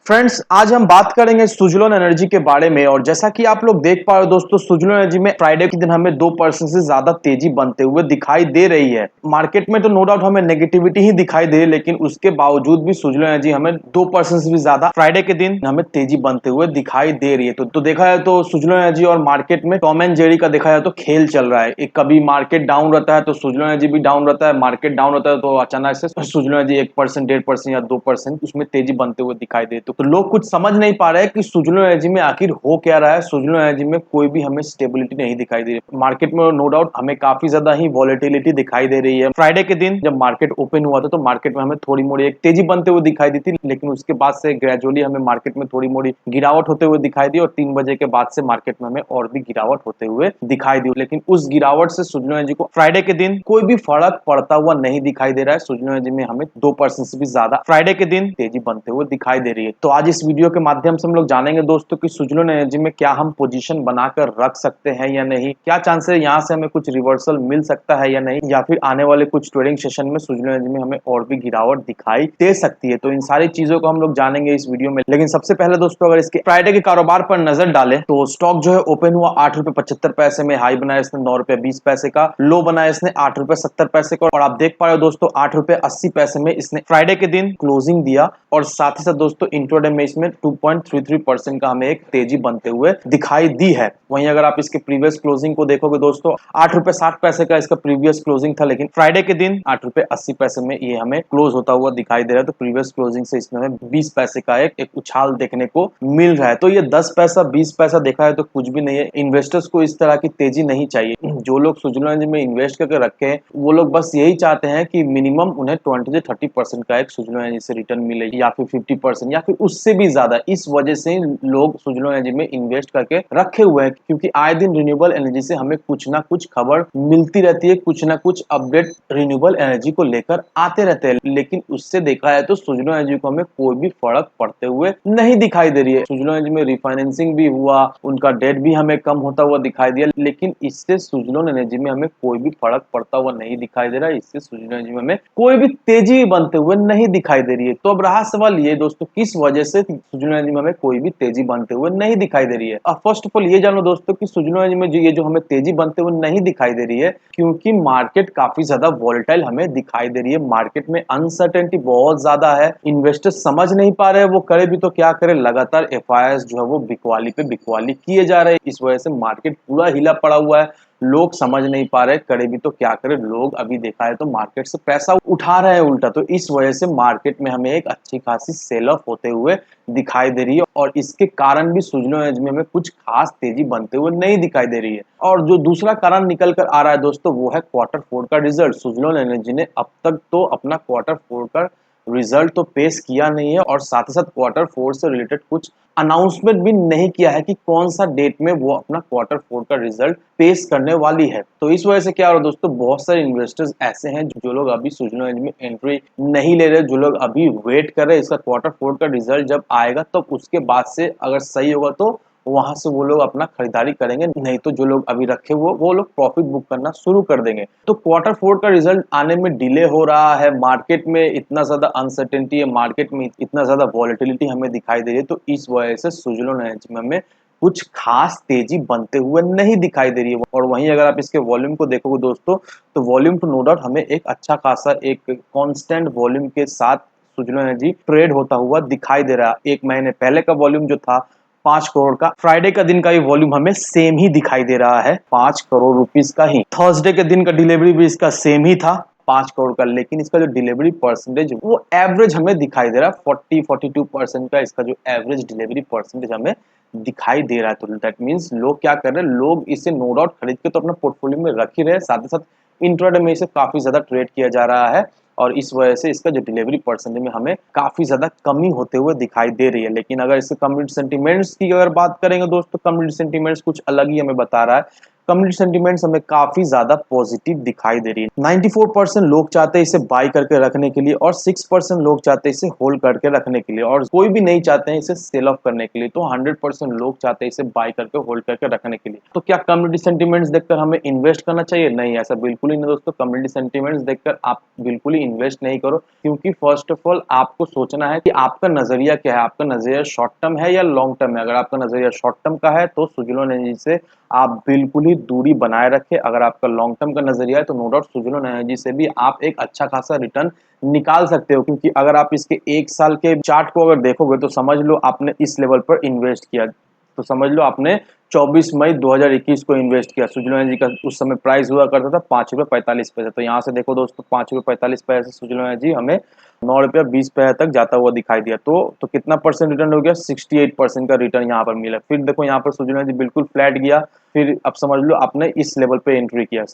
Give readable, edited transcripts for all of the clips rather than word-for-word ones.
Friends, आज हम बात करेंगे सुजलोन एनर्जी के बारे में। और जैसा कि आप लोग देख पा रहे हो दोस्तों, सुजलोन एनर्जी में फ्राइडे के दिन हमें 2% से ज्यादा तेजी बनते हुए दिखाई दे रही है। मार्केट में तो नो डाउट हमें नेगेटिविटी ही दिखाई दे रही है, लेकिन उसके बावजूद भी सुजलोन एनर्जी हमें 2% से भी ज्यादा फ्राइडे के दिन हमें तेजी बनते हुए दिखाई दे रही है। तो देखा जाए तो सुजलोन एनर्जी और मार्केट में टॉम एंड जेरी का देखा जाए तो खेल चल रहा है। एक कभी मार्केट डाउन रहता है तो सुजलोन एनर्जी भी डाउन रहता है, मार्केट डाउन रहता है तो अचानक से सुजलोन एनर्जी 1%, 1.5% या 2% उसमें तेजी बनते हुए दिखाई दे। तो लोग कुछ समझ नहीं पा रहे हैं कि सुजलोन एनर्जी में आखिर हो क्या रहा है। सुजलोन एनर्जी में कोई भी हमें स्टेबिलिटी नहीं दिखाई दे रही। मार्केट में नो डाउट हमें काफी ज्यादा ही वॉलेटिलिटी दिखाई दे रही है। फ्राइडे के दिन जब मार्केट ओपन हुआ था तो मार्केट में हमें थोड़ी मोड़ी एक तेजी बनते हुए दिखाई दी थी, लेकिन उसके बाद से ग्रेजुअली हमें मार्केट में थोड़ी मोड़ी गिरावट होते हुए दिखाई दी और 3 बजे के बाद से मार्केट में हमें और भी गिरावट होते हुए दिखाई दी। लेकिन उस गिरावट से सुजलोन एनर्जी को फ्राइडे के दिन कोई भी फर्क पड़ता हुआ नहीं दिखाई दे रहा है। सुजलोन एनर्जी में हमें 2% से भी ज्यादा फ्राइडे के दिन तेजी बनते हुए दिखाई दे रही है। तो आज इस वीडियो के माध्यम से हम लोग जानेंगे दोस्तों कि सुजलोन एनर्जी में क्या हम पोजीशन बनाकर रख सकते हैं या नहीं, क्या चांसेस है यहाँ से हमें कुछ रिवर्सल मिल सकता है या नहीं, या फिर आने वाले कुछ ट्रेडिंग सेशन में सुजलोन एनर्जी में हमें और भी गिरावट दिखाई दे सकती है। तो इन सारी चीजों को हम लोग जानेंगे इस वीडियो में। लेकिन सबसे पहले दोस्तों, अगर इसके फ्राइडे के कारोबार पर नजर डालें तो स्टॉक जो है ओपन हुआ 8 रुपए 75 पैसे में, हाई बनाया इसने 9 रुपए 20 पैसे का, लो बनाया इसने 8 रुपए 70 पैसे का। और आप देख पा रहे हो दोस्तों 8 रुपए 80 पैसे में इसने फ्राइडे के दिन क्लोजिंग दिया। और साथ ही साथ दोस्तों इंट्राडे में इसमें 2.33% का हमें एक तेजी बनते हुए दिखाई दी है। वहीं अगर आप इसके प्रीवियस क्लोजिंग को देखोगे दोस्तों, 8 रुपए 60 पैसे का इसका प्रीवियस क्लोजिंग था, लेकिन फ्राइडे के दिन 8 रुपए 80 पैसे में ये हमें क्लोज होता हुआ दिखाई दे रहा है। तो प्रीवियस क्लोजिंग से इसमें हमें 20 पैसे का एक उछाल देखने को मिल रहा है। तो ये 10 पैसा 20 पैसा देखा है तो कुछ भी नहीं है। इन्वेस्टर्स को इस तरह की तेजी नहीं चाहिए। जो लोग सुजलोन एनर्जी में इन्वेस्ट करके रखे हैं वो लोग बस यही चाहते हैं कि मिनिमम उन्हें 20 से 30% का एक सुजलोन एनर्जी से रिटर्न मिले, या फिर 50% या फिर उससे भी ज्यादा। इस वजह से लोग सुजलोन एनर्जी में इन्वेस्ट करके रखे हुए हैं, क्योंकि आए दिन रिन्यूएबल एनर्जी से हमें कुछ ना कुछ खबर मिलती रहती है, कुछ ना कुछ अपडेट रिन्यूएबल एनर्जी को लेकर आते रहते हैं। लेकिन उससे देखा है तो सुजलोन एनर्जी को हमें कोई भी फर्क पड़ते हुए नहीं दिखाई दे रही है। सुजलोन एनर्जी में रिफाइनेंसिंग भी हुआ, उनका डेट भी हमें कम होता हुआ दिखाई दिया, लेकिन इससे सुजलोन एनर्जी में हमें कोई भी फर्क पड़ता हुआ नहीं दिखाई दे रहा है। इससे सुजलोन एनर्जी में हमें कोई भी तेजी बनते हुए नहीं दिखाई दे रही है। तो अब रहा सवाल ये दोस्तों, किस वजह से सुजलोन एनर्जी में हमें कोई भी तेजी बनते हुए नहीं दिखाई दे रही है। अब फर्स्ट ऑफ ऑल ये जानो दोस्तों कि सुजलोन एनर्जी में जो हमें तेजी बनते हुए नहीं दिखाई दे रही है, क्योंकि मार्केट काफी ज्यादा वोलेटाइल हमें दिखाई दे रही है। मार्केट में अनसर्टेनिटी बहुत ज्यादा है, इन्वेस्टर समझ नहीं पा रहे हैं वो करे भी तो क्या करे। लगातार एफआईआईस जो है वो बिकवाली पे बिकवाली किए जा रहे हैं। इस वजह से मार्केट पूरा हिला पड़ा हुआ है। लोग समझ नहीं पा रहे करे भी तो क्या करे। लोग अभी देखा है तो मार्केट से पैसा उठा रहे हैं उल्टा। तो इस वजह से मार्केट में हमें एक अच्छी खासी सेल ऑफ होते हुए दिखाई दे रही है, और इसके कारण भी सुजलोन एनर्जी में हमें कुछ खास तेजी बनते हुए नहीं दिखाई दे रही है। और जो दूसरा कारण निकल कर आ रहा है दोस्तों वो है Q4 का रिजल्ट। सुजलोन एनर्जी ने अब तक तो अपना Q4 का रिजल्ट तो पेश किया नहीं है, और साथ ही साथ Q4 से रिलेटेड कुछ अनाउंसमेंट भी नहीं किया है कि कौन सा डेट में वो अपना Q4 का रिजल्ट पेश करने वाली है। तो इस वजह से क्या हो रहा है दोस्तों, बहुत सारे इन्वेस्टर्स ऐसे हैं जो लोग अभी सुजलोन एनर्जी में एंट्री नहीं ले रहे, जो लोग अभी वेट कर रहे हैं इसका Q4 का रिजल्ट जब आएगा तब उसके बाद से अगर सही होगा तो वहां से वो लोग अपना खरीदारी करेंगे, नहीं तो जो लोग अभी रखे हुए वो लोग प्रॉफिट बुक करना शुरू कर देंगे। तो Q4 का रिजल्ट आने में डिले हो रहा है, मार्केट में इतना ज्यादा अनसर्टेनिटी है, मार्केट में इतना ज्यादा वॉलेटिलिटी हमें दिखाई दे रही है। तो इस वजह से सुजलोन एनर्जी में हमें कुछ खास तेजी बनते हुए नहीं दिखाई दे रही है। और वहीं अगर आप इसके वॉल्यूम को देखोगे दोस्तों, तो वॉल्यूम तो नो डाउट हमें एक अच्छा खासा एक कांस्टेंट वॉल्यूम के साथ सुजलोन एनर्जी ट्रेड होता हुआ दिखाई दे रहा है। एक महीने पहले का वॉल्यूम जो था 5 करोड़ का, फ्राइडे का दिन का ये वॉल्यूम हमें सेम ही दिखाई दे रहा है, 5 करोड़ रुपीस का ही। थर्सडे के दिन का डिलीवरी भी इसका सेम ही था, 5 करोड़ का, लेकिन इसका जो डिलीवरी परसेंटेज वो एवरेज हमें दिखाई दे रहा है 40-42% का इसका जो एवरेज डिलीवरी परसेंटेज हमें दिखाई दे रहा है। तो दैट मीन्स लोग क्या कर रहे हैं, लोग इसे नो डाउट खरीद के तो अपना पोर्टफोलियो में रख ही रहे हैं, साथ ही साथ इंट्राडे में इसे काफी ज्यादा ट्रेड किया जा रहा है, और इस वजह से इसका जो डिलीवरी परसेंटेज में हमें काफी ज्यादा कमी होते हुए दिखाई दे रही है। लेकिन अगर इसके कम्युनिटी सेंटीमेंट्स की अगर बात करेंगे दोस्तों, कम्युनिटी सेंटीमेंट्स कुछ अलग ही हमें बता रहा है। कम्युनिटी सेंटिमेंट्स हमें काफी ज्यादा पॉजिटिव दिखाई दे रही है। 94% लोग चाहते हैं इसे बाय करके रखने के लिए और 6% लोग चाहते हैं इसे होल्ड करके रखने के लिए, और कोई भी नहीं चाहते हैं इसे सेल ऑफ करने के लिए। तो 100% लोग चाहते हैं इसे बाय करके होल्ड करके रखने के लिए। तो क्या कम्युनिटी सेंटिमेंट्स देखकर हमें इन्वेस्ट करना चाहिए? नहीं, ऐसा बिल्कुल ही नहीं दोस्तों। कम्युनिटी सेंटिमेंट्स देखकर आप बिल्कुल ही इन्वेस्ट नहीं करो, क्योंकि फर्स्ट ऑफ ऑल आपको सोचना है कि आपका नजरिया क्या है। आपका नजरिया शॉर्ट टर्म है या लॉन्ग टर्म है? अगर आपका नजरिया शॉर्ट टर्म का है तो सुजुलोन एनर्जी से आप बिल्कुल ही दूरी बनाए रखें। अगर आपका लॉन्ग टर्म का नजरिया है तो नो डाउट सुजुलोन एनर्जी से भी आप एक अच्छा खासा रिटर्न निकाल सकते हो, क्योंकि अगर आप इसके 1 साल के चार्ट को अगर देखोगे तो समझ लो आपने इस लेवल पर इन्वेस्ट किया, तो समझ लो आपने 24 मई 2021 को इन्वेस्ट किया। सुजुलोन एनर्जी का उस समय प्राइस हुआ करता था 5 रुपये 45 पैसे। तो यहाँ से देखो दोस्तों 5 रुपये 45 पैसे सुजुलोन एनर्जी हमें 9 रुपये 20 पैसे तक जाता हुआ दिखाई दिया। तो कितना परसेंट रिटर्न हो गया? 68% का रिटर्न यहाँ पर मिला। फिर देखो यहाँ पर सुजुलोन एनर्जी बिल्कुल फ्लैट गया। फिर अब समझ लो आपने इस लेवल पे एंट्री किया।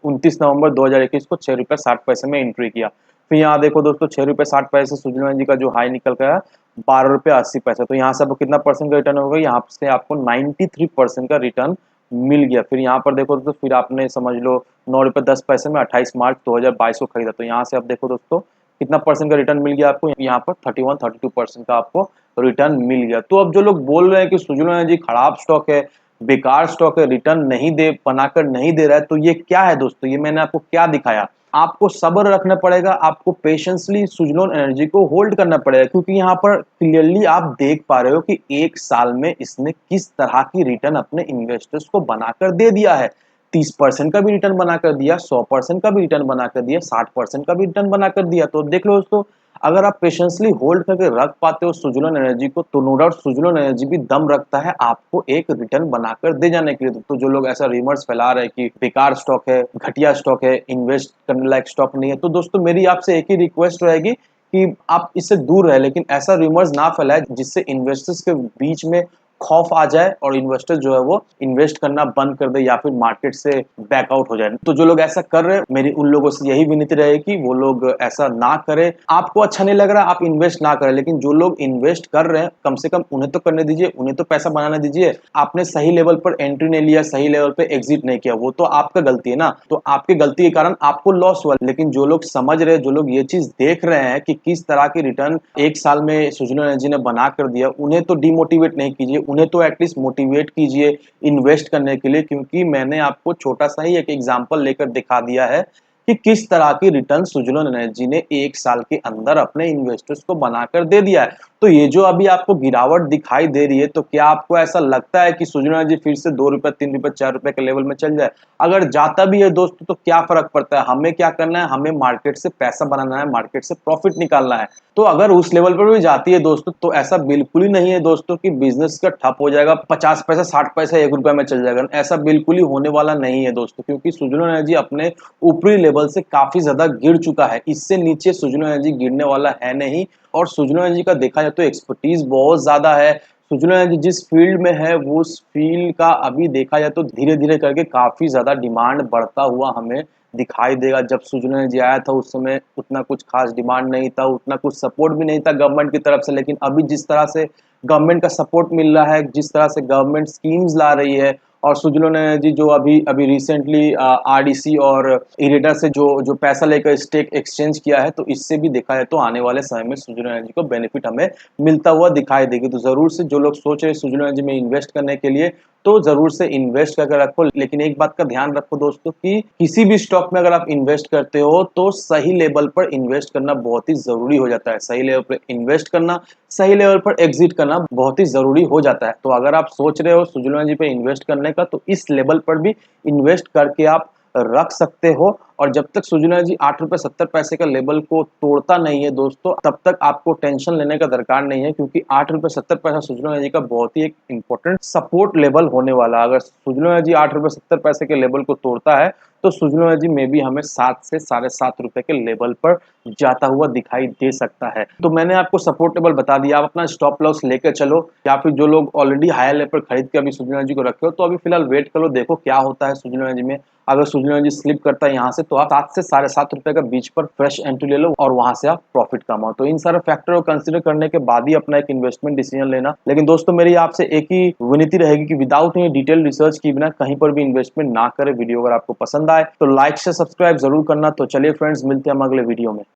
29 नवंबर 2021 को 6 रुपये 60 पैसे में एंट्री किया। फिर यहाँ देखो दोस्तों 6 रुपये 60 पैसे सुजुलोन एनर्जी का जो हाई निकल गया 12 रुपये 80 पैसे। तो यहाँ से आपको कितना परसेंट का रिटर्न होगा? यहाँ से आपको 93% का रिटर्न मिल गया। फिर यहाँ पर देखो दोस्तों फिर आपने समझ लो 9 रुपये 10 पैसे में 28 मार्च 2022 को खरीदा। तो यहाँ से आप देखो दोस्तों कितना परसेंट का रिटर्न मिल गया आपको? यहाँ पर 31-32% का आपको रिटर्न मिल गया। तो अब जो लोग बोल रहे हैं कि सुजुलोन एनर्जी खराब स्टॉक है, बेकार स्टॉक है, रिटर्न नहीं दे बनाकर नहीं दे रहा है, तो ये क्या है दोस्तों? ये मैंने आपको क्या दिखाया? आपको सब्र रखना पड़ेगा, आपको पेशेंसली सुजलोन एनर्जी को होल्ड करना पड़ेगा, क्योंकि यहाँ पर क्लियरली आप देख पा रहे हो कि 1 साल में इसने किस तरह की रिटर्न अपने इन्वेस्टर्स को बनाकर दे दिया है। 30% का भी रिटर्न बनाकर दिया, 100% का भी रिटर्न बनाकर दिया, 60% का भी रिटर्न बनाकर दिया। तो देख लो दोस्तों, अगर आप पेशेंसली होल्ड करके रख पाते हो सुजुलोन एनर्जी को, तो नो डाउट सुजुलोन एनर्जी भी दम रखता है आपको एक रिटर्न बनाकर दे जाने के लिए। तो जो लोग ऐसा रिमर्स फैला रहे हैं कि बेकार स्टॉक है, घटिया स्टॉक है, इन्वेस्ट करने लायक स्टॉक नहीं है, तो दोस्तों मेरी आपसे एक ही रिक्वेस्ट रहेगी कि आप इससे दूर रहे, लेकिन ऐसा रिमर्स ना फैलाए जिससे इन्वेस्टर्स के बीच में खौफ आ जाए और इन्वेस्टर जो है वो इन्वेस्ट करना बंद कर दे या फिर मार्केट से बैकआउट हो जाए। तो जो लोग ऐसा कर रहे हैं, मेरी उन लोगों से यही विनती रहे कि वो लोग ऐसा ना करें। आपको अच्छा नहीं लग रहा आप इन्वेस्ट ना करें, लेकिन जो लोग इन्वेस्ट कर रहे हैं कम से कम उन्हें तो करने दीजिए, उन्हें तो पैसा बनाने दीजिए। आपने सही लेवल पर एंट्री नहीं लिया, सही लेवल पर एग्जिट नहीं किया, वो तो आपका गलती है ना। तो आपकी गलती के कारण आपको लॉस हुआ। लेकिन जो लोग समझ रहे हैं, जो लोग ये चीज देख रहे हैं कि किस तरह की रिटर्न 1 साल में सुजुलोन एनर्जी ने बना कर दिया, उन्हें तो डिमोटिवेट नहीं कीजिए, उन्हें तो एटलीस्ट मोटिवेट कीजिए इन्वेस्ट करने के लिए। क्योंकि मैंने आपको छोटा सा ही एक एग्जांपल लेकर दिखा दिया है कि किस तरह की रिटर्न सुजुलोन एनर्जी ने 1 साल के अंदर अपने इन्वेस्टर्स को बनाकर दे दिया है। तो ये जो अभी आपको गिरावट दिखाई दे रही है, तो क्या आपको ऐसा लगता है कि सुजुलोन एनर्जी फिर से 2 रुपए 3 रुपए 4 रुपए के लेवल में चल जाए? अगर जाता भी है दोस्तों तो क्या फर्क पड़ता है? हमें क्या करना है? हमें मार्केट से पैसा बनाना है, मार्केट से प्रॉफिट निकालना है। तो अगर उस लेवल पर भी जाती है दोस्तों, तो ऐसा बिल्कुल ही नहीं है दोस्तों कि बिजनेस का ठप हो जाएगा, 50 पैसा 60 पैसा 1 रुपए में चल जाएगा। ऐसा बिल्कुल ही होने वाला नहीं है दोस्तों, क्योंकि सुजुलोन एनर्जी अपने ऊपरी लेवल से काफी ज्यादा गिर चुका है। इससे नीचे सुजुलोन एनर्जी गिरने वाला है नहीं। और सुजुलोन एनर्जी का देखा जाए तो एक्सपर्टीज बहुत ज्यादा है। सुजुलोन एनर्जी जिस फील्ड में है वो उस फील्ड का अभी देखा जाए तो धीरे धीरे करके काफी ज्यादा डिमांड बढ़ता हुआ हमें दिखाई देगा। जब सुजुलोन एनर्जी आया था उस समय उतना कुछ खास डिमांड नहीं था, उतना कुछ सपोर्ट भी नहीं था गवर्नमेंट की तरफ से। लेकिन अभी जिस तरह से गवर्नमेंट का सपोर्ट मिल रहा है, जिस तरह से गवर्नमेंट स्कीम्स ला रही है, और सुजुलोन एनर्जी जो अभी अभी रिसेंटली आरडीसी और इरेडा से जो जो पैसा लेकर स्टेक एक्सचेंज किया है, तो इससे भी देखा जाए तो आने वाले समय में सुजुलोन एनर्जी को बेनिफिट हमें मिलता हुआ दिखाई देगी। तो जरूर से जो लोग सोच रहे हैं सुजुलोन एनर्जी में इन्वेस्ट करने के लिए, तो जरूर से इन्वेस्ट करके रखो। लेकिन एक बात का ध्यान रखो दोस्तों कि किसी भी स्टॉक में अगर आप इन्वेस्ट करते हो तो सही लेवल पर इन्वेस्ट करना बहुत ही जरूरी हो जाता है। सही लेवल पर इन्वेस्ट करना, सही लेवल पर एग्जिट करना बहुत ही जरूरी हो जाता है। तो अगर आप सोच रहे हो सुजुलोन एनर्जी पे इन्वेस्ट करने का, तो इस लेवल पर भी इन्वेस्ट करके आप रख सकते हो। और जब तक सुजुलोन एनर्जी 8 रुपए 70 पैसे का लेवल को तोड़ता नहीं है दोस्तों, तब तक आपको टेंशन लेने का दरकार नहीं है, क्योंकि 8 रुपए 70 पैसा सुजुलोन एनर्जी का बहुत ही एक इंपॉर्टेंट सपोर्ट लेवल होने वाला। अगर सुजुलोन एनर्जी 8 रुपए 70 पैसे के लेवल को तोड़ता है, तो सुजुलोन एनर्जी में भी हमें 7 से 7.5 रुपए के लेवल पर जाता हुआ दिखाई दे सकता है। तो मैंने आपको सपोर्ट लेवल बता दिया, आप अपना स्टॉप लॉस लेकर चलो। या फिर जो लोग ऑलरेडी हायर लेवल पर खरीद के अभी सुजुलोन एनर्जी को रखे हो, तो अभी फिलहाल वेट करो, देखो क्या होता है सुजुलोन एनर्जी में। अगर सुजुलोन एनर्जी स्लिप करता है यहाँ से तो आप 7 से 7.5 रुपए का बीच पर फ्रेश एंट्री ले लो और वहां से आप प्रॉफिट कमाओ। तो इन सारे फैक्टर को कंसिडर करने के बाद ही अपना एक इन्वेस्टमेंट डिसीजन लेना। लेकिन दोस्तों मेरी आपसे एक ही विनती रहेगी कि विदाउट एनी डिटेल रिसर्च की बिना कहीं पर भी इन्वेस्टमेंट ना करें। वीडियो अगर आपको पसंद आए तो लाइक से सब्सक्राइब जरूर करना। तो चलिए फ्रेंड्स, मिलते हैं हम अगले वीडियो में।